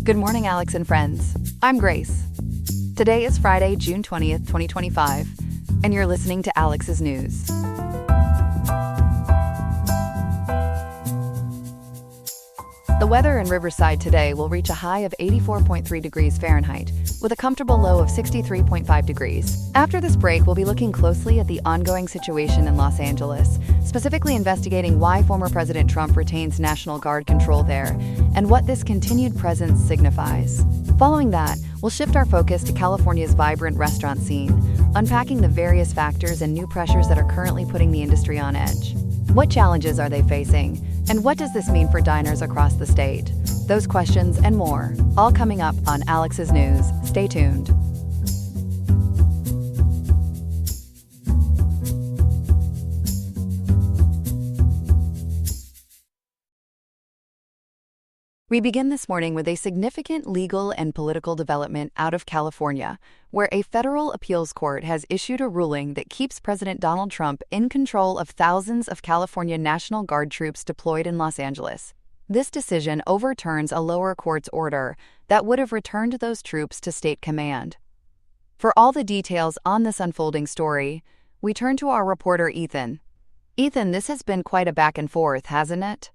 Good morning, Alex and friends. I'm Grace. Today is Friday, June 20th, 2025, and you're listening to Alex's News. The weather in Riverside today will reach a high of 84.3 degrees Fahrenheit, with a comfortable low of 63.5 degrees. After this break, we'll be looking closely at the ongoing situation in Los Angeles, specifically investigating why former President Trump retains National Guard control there, and what this continued presence signifies. Following that, we'll shift our focus to California's vibrant restaurant scene, unpacking the various factors and new pressures that are currently putting the industry on edge. What challenges are they facing? And what does this mean for diners across the state? Those questions and more, all coming up on Alex's News. Stay tuned. We begin this morning with a significant legal and political development out of California, where a federal appeals court has issued a ruling that keeps President Donald Trump in control of thousands of California National Guard troops deployed in Los Angeles. This decision overturns a lower court's order that would have returned those troops to state command. For all the details on this unfolding story, we turn to our reporter Ethan. Ethan, this has been quite a back and forth, hasn't it?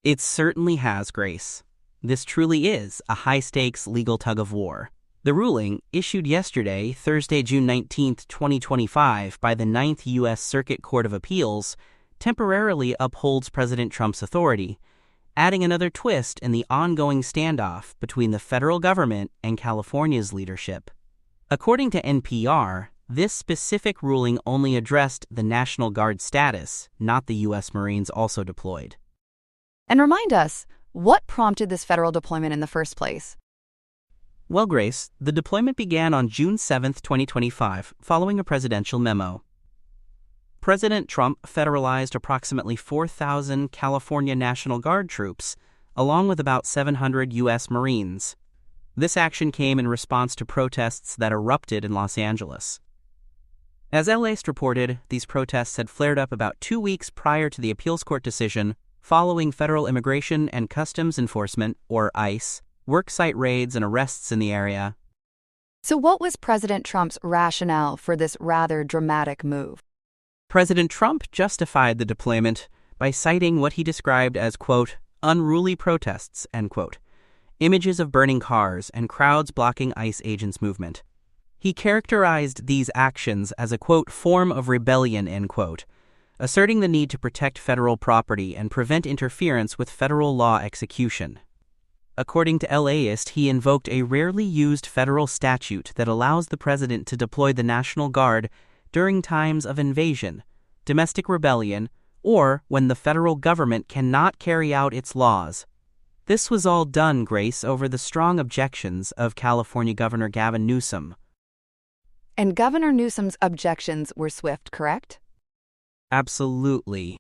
It certainly has, Grace. This truly is a high-stakes legal tug-of-war. The ruling, issued yesterday, Thursday, June 19, 2025, by the Ninth U.S. Circuit Court of Appeals, temporarily upholds President Trump's authority, adding another twist in the ongoing standoff between the federal government and California's leadership. According to NPR, this specific ruling only addressed the National Guard status, not the U.S. Marines also deployed. And remind us, what prompted this federal deployment in the first place? Well, Grace, the deployment began on June 7, 2025, following a presidential memo. President Trump federalized approximately 4,000 California National Guard troops, along with about 700 U.S. Marines. This action came in response to protests that erupted in Los Angeles. As LAist reported, these protests had flared up about 2 weeks prior to the appeals court decision, following Federal Immigration and Customs Enforcement, or ICE, worksite raids and arrests in the area. So what was President Trump's rationale for this rather dramatic move? President Trump justified the deployment by citing what he described as, quote, unruly protests, end quote, images of burning cars and crowds blocking ICE agents' movement. He characterized these actions as a, quote, form of rebellion, end quote, asserting the need to protect federal property and prevent interference with federal law execution. According to LAist, he invoked a rarely used federal statute that allows the president to deploy the National Guard during times of invasion, domestic rebellion, or when the federal government cannot carry out its laws. This was all done, Grace, over the strong objections of California Governor Gavin Newsom. And Governor Newsom's objections were swift, correct? Absolutely.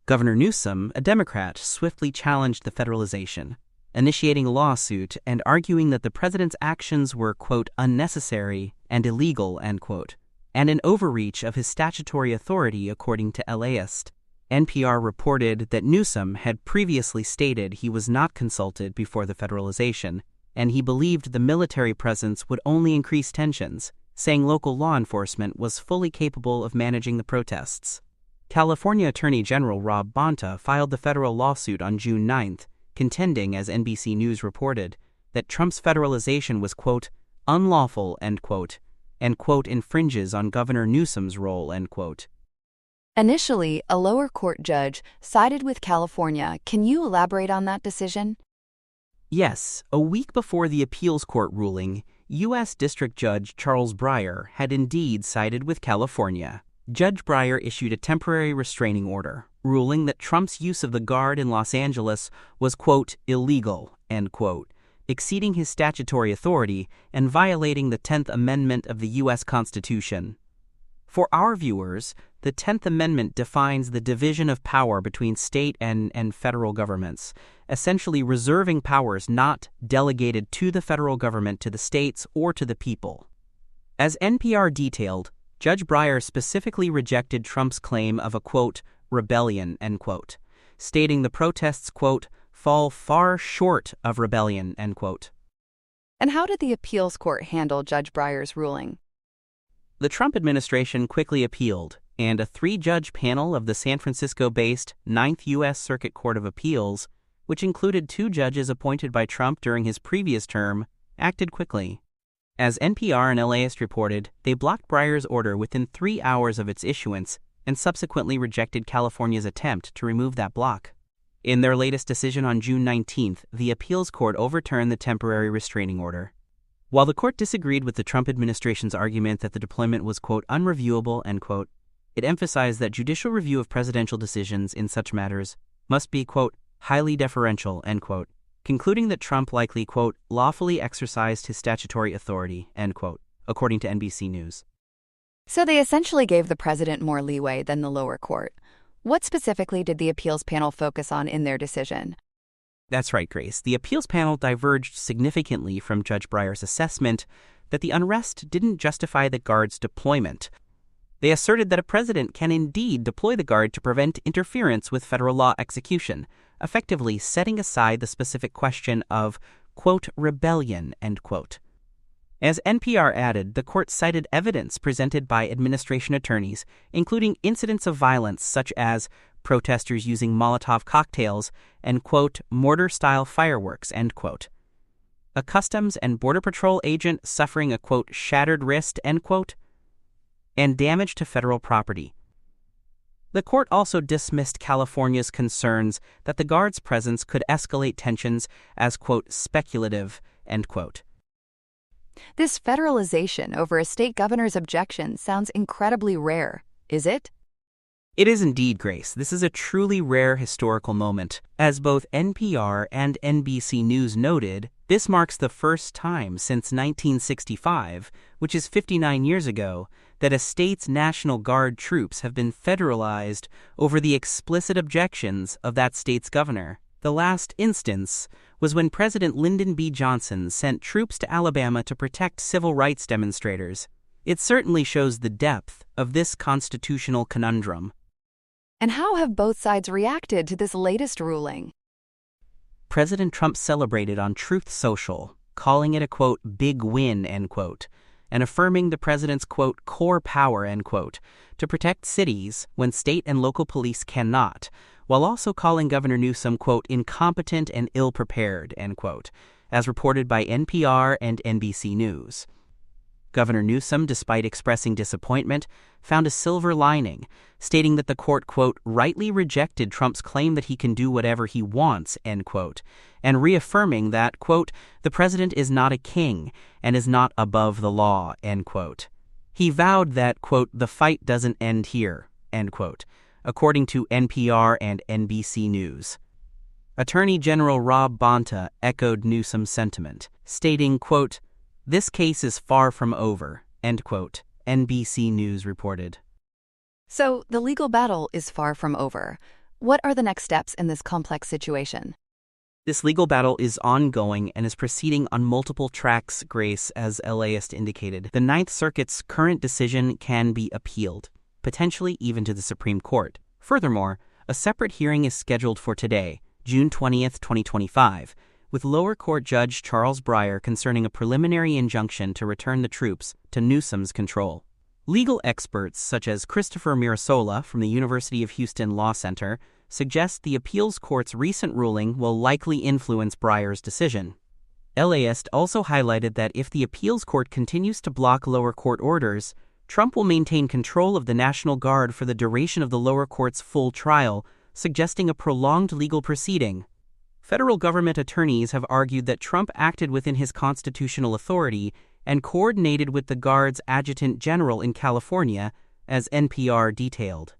Governor Newsom, a Democrat, swiftly challenged the federalization, initiating a lawsuit and arguing that the president's actions were, quote, unnecessary and illegal, end quote, and an overreach of his statutory authority, according to LAist. NPR reported that Newsom had previously stated he was not consulted before the federalization, and he believed the military presence would only increase tensions, saying local law enforcement was fully capable of managing the protests. California Attorney General Rob Bonta filed the federal lawsuit on June 9th, contending, as NBC News reported, that Trump's federalization was, quote, unlawful, end quote, and, quote, infringes on Governor Newsom's role, end quote. Initially, a lower court judge sided with California. Can you elaborate on that decision? Yes, a week before the appeals court ruling, U.S. District Judge Charles Breyer had indeed sided with California. Judge Breyer issued a temporary restraining order, ruling that Trump's use of the Guard in Los Angeles was, quote, illegal, end quote, exceeding his statutory authority and violating the 10th Amendment of the U.S. Constitution. For our viewers, the 10th Amendment defines the division of power between state and federal governments, essentially reserving powers not delegated to the federal government to the states or to the people. As NPR detailed, Judge Breyer specifically rejected Trump's claim of a, quote, rebellion, end quote, stating the protests, quote, fall far short of rebellion, end quote. And how did the appeals court handle Judge Breyer's ruling? The Trump administration quickly appealed, and a 3-judge panel of the San Francisco-based 9th U.S. Circuit Court of Appeals, which included 2 judges appointed by Trump during his previous term, acted quickly. As NPR and LAist reported, they blocked Breyer's order within 3 hours of its issuance and subsequently rejected California's attempt to remove that block. In their latest decision on June 19th, the appeals court overturned the temporary restraining order. While the court disagreed with the Trump administration's argument that the deployment was, quote, unreviewable, end quote, it emphasized that judicial review of presidential decisions in such matters must be, quote, highly deferential, end quote, concluding that Trump likely, quote, lawfully exercised his statutory authority, end quote, according to NBC News. So they essentially gave the president more leeway than the lower court. What specifically did the appeals panel focus on in their decision? That's right, Grace. The appeals panel diverged significantly from Judge Breyer's assessment that the unrest didn't justify the Guard's deployment. They asserted that a president can indeed deploy the Guard to prevent interference with federal law execution, effectively setting aside the specific question of, quote, rebellion, end quote. As NPR added, the court cited evidence presented by administration attorneys, including incidents of violence such as protesters using Molotov cocktails and, quote, mortar-style fireworks, end quote. A Customs and Border Patrol agent suffering a, quote, shattered wrist, end quote, and damage to federal property. The court also dismissed California's concerns that the Guard's presence could escalate tensions as, quote, speculative, end quote. This federalization over a state governor's objection sounds incredibly rare, is it? It is indeed, Grace. This is a truly rare historical moment. As both NPR and NBC News noted, this marks the first time since 1965, which is 59 years ago, that a state's National Guard troops have been federalized over the explicit objections of that state's governor. The last instance was when President Lyndon B. Johnson sent troops to Alabama to protect civil rights demonstrators. It certainly shows the depth of this constitutional conundrum. And how have both sides reacted to this latest ruling? President Trump celebrated on Truth Social, calling it a, quote, big win, end quote, and affirming the president's, quote, core power, end quote, to protect cities when state and local police cannot, while also calling Governor Newsom, quote, incompetent and ill-prepared, end quote, as reported by NPR and NBC News. Governor Newsom, despite expressing disappointment, found a silver lining, stating that the court, quote, rightly rejected Trump's claim that he can do whatever he wants, end quote, and reaffirming that, quote, the president is not a king and is not above the law, end quote. He vowed that, quote, the fight doesn't end here, end quote, according to NPR and NBC News. Attorney General Rob Bonta echoed Newsom's sentiment, stating, quote, this case is far from over, end quote, NBC News reported. So the legal battle is far from over. What are the next steps in this complex situation? This legal battle is ongoing and is proceeding on multiple tracks, Grace, as LAist indicated. The Ninth Circuit's current decision can be appealed, potentially even to the Supreme Court. Furthermore, a separate hearing is scheduled for today, June 20th, 2025, with lower court Judge Charles Breyer concerning a preliminary injunction to return the troops to Newsom's control. Legal experts such as Christopher Mirasola from the University of Houston Law Center suggest the appeals court's recent ruling will likely influence Breyer's decision. LAist also highlighted that if the appeals court continues to block lower court orders, Trump will maintain control of the National Guard for the duration of the lower court's full trial, suggesting a prolonged legal proceeding. Federal government attorneys have argued that Trump acted within his constitutional authority and coordinated with the Guard's adjutant general in California, as NPR detailed.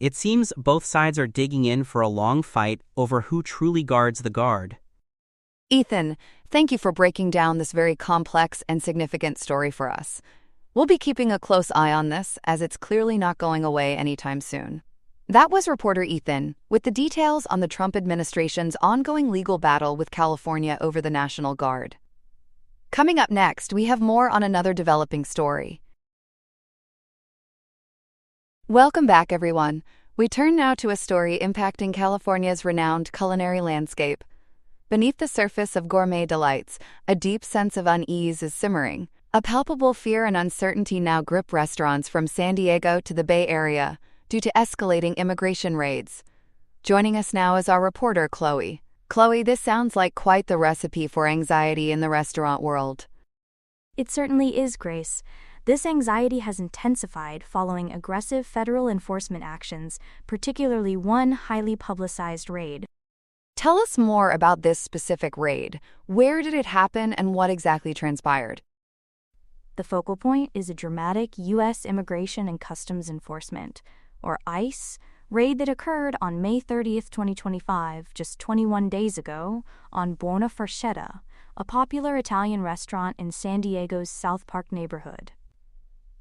It seems both sides are digging in for a long fight over who truly guards the Guard. Ethan, thank you for breaking down this very complex and significant story for us. We'll be keeping a close eye on this, as it's clearly not going away anytime soon. That was reporter Ethan, with the details on the Trump administration's ongoing legal battle with California over the National Guard. Coming up next, we have more on another developing story. Welcome back, everyone. We turn now to a story impacting California's renowned culinary landscape. Beneath the surface of gourmet delights, a deep sense of unease is simmering. A palpable fear and uncertainty now grip restaurants from San Diego to the Bay Area due to escalating immigration raids. Joining us now is our reporter, Chloe. Chloe, this sounds like quite the recipe for anxiety in the restaurant world. It certainly is, Grace. This anxiety has intensified following aggressive federal enforcement actions, particularly one highly publicized raid. Tell us more about this specific raid. Where did it happen and what exactly transpired? The focal point is a dramatic U.S. Immigration and Customs Enforcement, or ICE, raid that occurred on May 30, 2025, just 21 days ago, on Buona Forchetta, a popular Italian restaurant in San Diego's South Park neighborhood.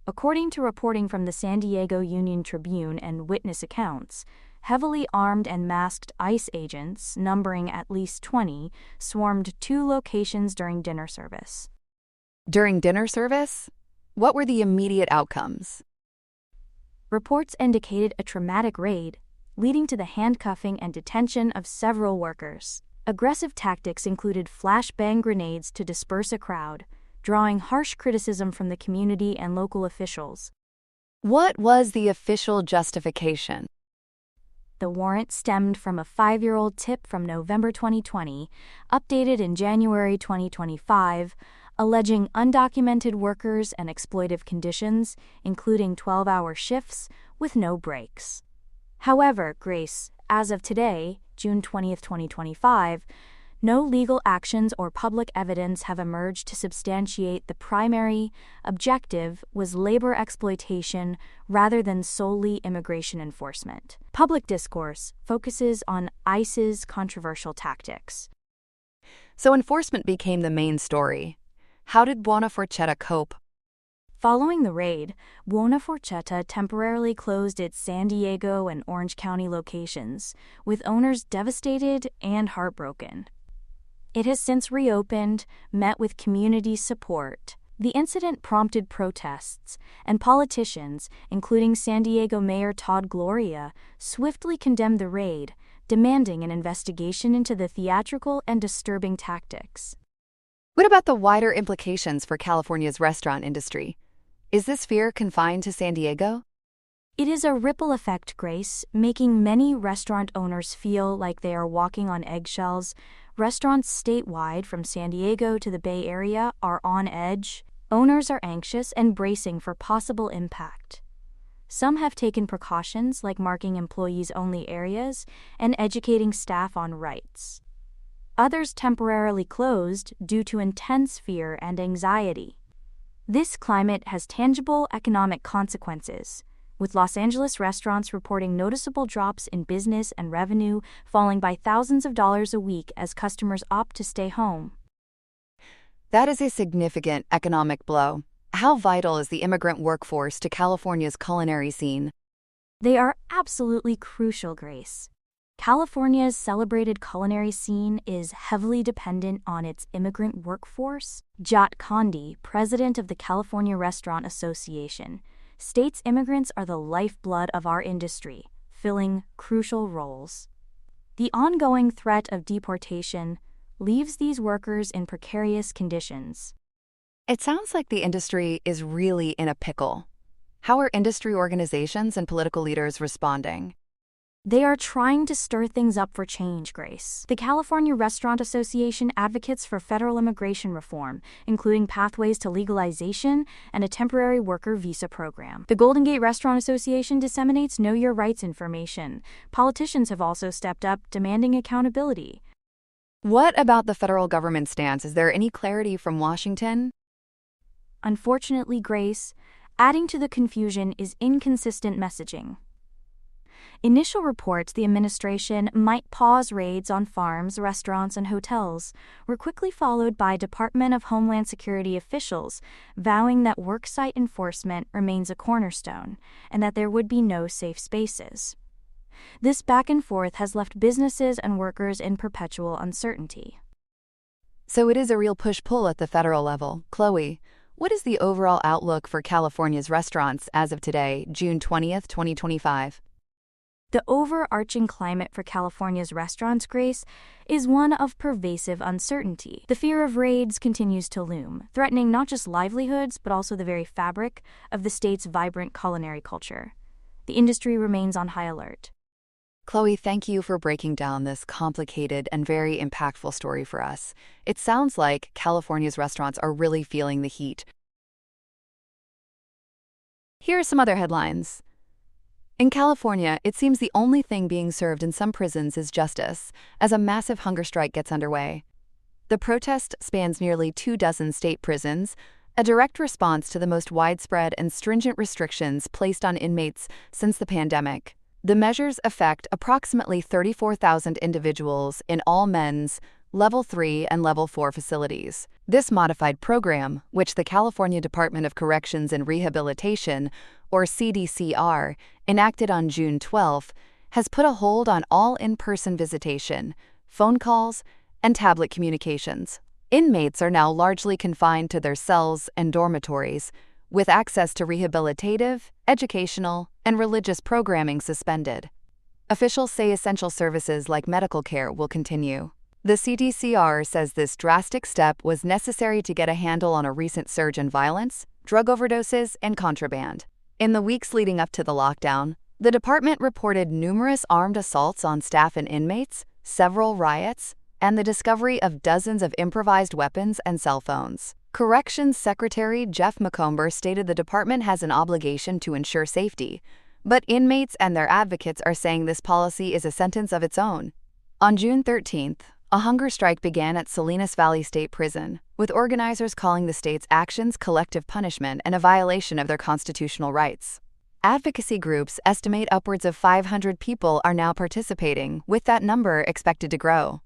According to reporting from the San Diego Union Tribune and witness accounts, heavily armed and masked ICE agents, numbering at least 20, swarmed 2 locations during dinner service. During dinner service? What were the immediate outcomes? Reports indicated a traumatic raid, leading to the handcuffing and detention of several workers. Aggressive tactics included flashbang grenades to disperse a crowd, drawing harsh criticism from the community and local officials. What was the official justification? The warrant stemmed from a 5-year-old tip from November 2020, updated in January 2025, alleging undocumented workers and exploitive conditions, including 12-hour shifts with no breaks. However, Grace, as of today, June 20, 2025, no legal actions or public evidence have emerged to substantiate the primary objective was labor exploitation rather than solely immigration enforcement. Public discourse focuses on ICE's controversial tactics. So enforcement became the main story. How did Buona Forchetta cope? Following the raid, Buona Forchetta temporarily closed its San Diego and Orange County locations, with owners devastated and heartbroken. It has since reopened, met with community support. The incident prompted protests, and politicians, including San Diego Mayor Todd Gloria, swiftly condemned the raid, demanding an investigation into the theatrical and disturbing tactics. What about the wider implications for California's restaurant industry? Is this fear confined to San Diego? It is a ripple effect, Grace, making many restaurant owners feel like they are walking on eggshells. Restaurants statewide from San Diego to the Bay Area are on edge. Owners are anxious and bracing for possible impact. Some have taken precautions like marking employees-only areas and educating staff on rights. Others temporarily closed due to intense fear and anxiety. This climate has tangible economic consequences, with Los Angeles restaurants reporting noticeable drops in business and revenue, falling by thousands of dollars a week as customers opt to stay home. That is a significant economic blow. How vital is the immigrant workforce to California's culinary scene? They are absolutely crucial, Grace. California's celebrated culinary scene is heavily dependent on its immigrant workforce. Jat Condi, president of the California Restaurant Association, states immigrants are the lifeblood of our industry, filling crucial roles. The ongoing threat of deportation leaves these workers in precarious conditions. It sounds like the industry is really in a pickle. How are industry organizations and political leaders responding? They are trying to stir things up for change, Grace. The California Restaurant Association advocates for federal immigration reform, including pathways to legalization and a temporary worker visa program. The Golden Gate Restaurant Association disseminates Know Your Rights information. Politicians have also stepped up, demanding accountability. What about the federal government stance? Is there any clarity from Washington? Unfortunately, Grace, adding to the confusion is inconsistent messaging. Initial reports the administration might pause raids on farms, restaurants, and hotels were quickly followed by Department of Homeland Security officials vowing that worksite enforcement remains a cornerstone and that there would be no safe spaces. This back and forth has left businesses and workers in perpetual uncertainty. So it is a real push-pull at the federal level. Chloe, what is the overall outlook for California's restaurants as of today, June 20th, 2025? The overarching climate for California's restaurants, Grace, is one of pervasive uncertainty. The fear of raids continues to loom, threatening not just livelihoods but also the very fabric of the state's vibrant culinary culture. The industry remains on high alert. Chloe, thank you for breaking down this complicated and very impactful story for us. It sounds like California's restaurants are really feeling the heat. Here are some other headlines. In California, it seems the only thing being served in some prisons is justice, as a massive hunger strike gets underway. The protest spans nearly 24 state prisons, a direct response to the most widespread and stringent restrictions placed on inmates since the pandemic. The measures affect approximately 34,000 individuals in all men's Level 3 and Level 4 facilities. This modified program, which the California Department of Corrections and Rehabilitation, or CDCR, enacted on June 12, has put a hold on all in-person visitation, phone calls, and tablet communications. Inmates are now largely confined to their cells and dormitories, with access to rehabilitative, educational, and religious programming suspended. Officials say essential services like medical care will continue. The CDCR says this drastic step was necessary to get a handle on a recent surge in violence, drug overdoses, and contraband. In the weeks leading up to the lockdown, the department reported numerous armed assaults on staff and inmates, several riots, and the discovery of dozens of improvised weapons and cell phones. Corrections Secretary Jeff McComber stated the department has an obligation to ensure safety, but inmates and their advocates are saying this policy is a sentence of its own. On June 13th, a hunger strike began at Salinas Valley State Prison, with organizers calling the state's actions collective punishment and a violation of their constitutional rights. Advocacy groups estimate upwards of 500 people are now participating, with that number expected to grow.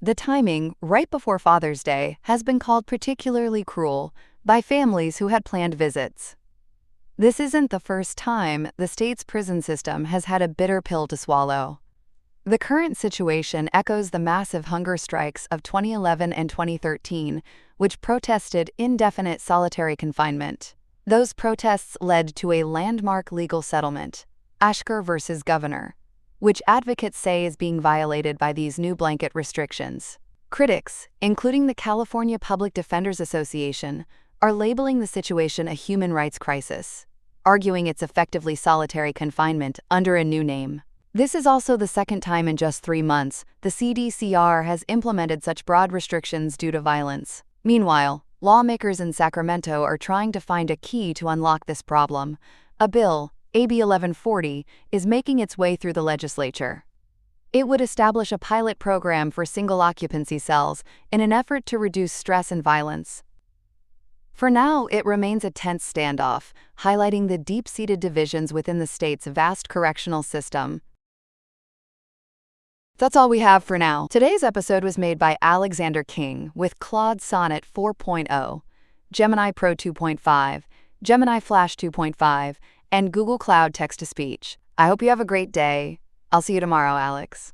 The timing, right before Father's Day, has been called particularly cruel by families who had planned visits. This isn't the first time the state's prison system has had a bitter pill to swallow. The current situation echoes the massive hunger strikes of 2011 and 2013, which protested indefinite solitary confinement. Those protests led to a landmark legal settlement, Ashker versus Governor, which advocates say is being violated by these new blanket restrictions. Critics, including the California Public Defenders Association, are labeling the situation a human rights crisis, arguing it's effectively solitary confinement under a new name. This is also the second time in just 3 months the CDCR has implemented such broad restrictions due to violence. Meanwhile, lawmakers in Sacramento are trying to find a key to unlock this problem. A bill, AB 1140, is making its way through the legislature. It would establish a pilot program for single-occupancy cells in an effort to reduce stress and violence. For now, it remains a tense standoff, highlighting the deep-seated divisions within the state's vast correctional system. That's all we have for now. Today's episode was made by Alexander King with Claude Sonnet 4.0, Gemini Pro 2.5, Gemini Flash 2.5, and Google Cloud Text-to-Speech. I hope you have a great day. I'll see you tomorrow, Alex.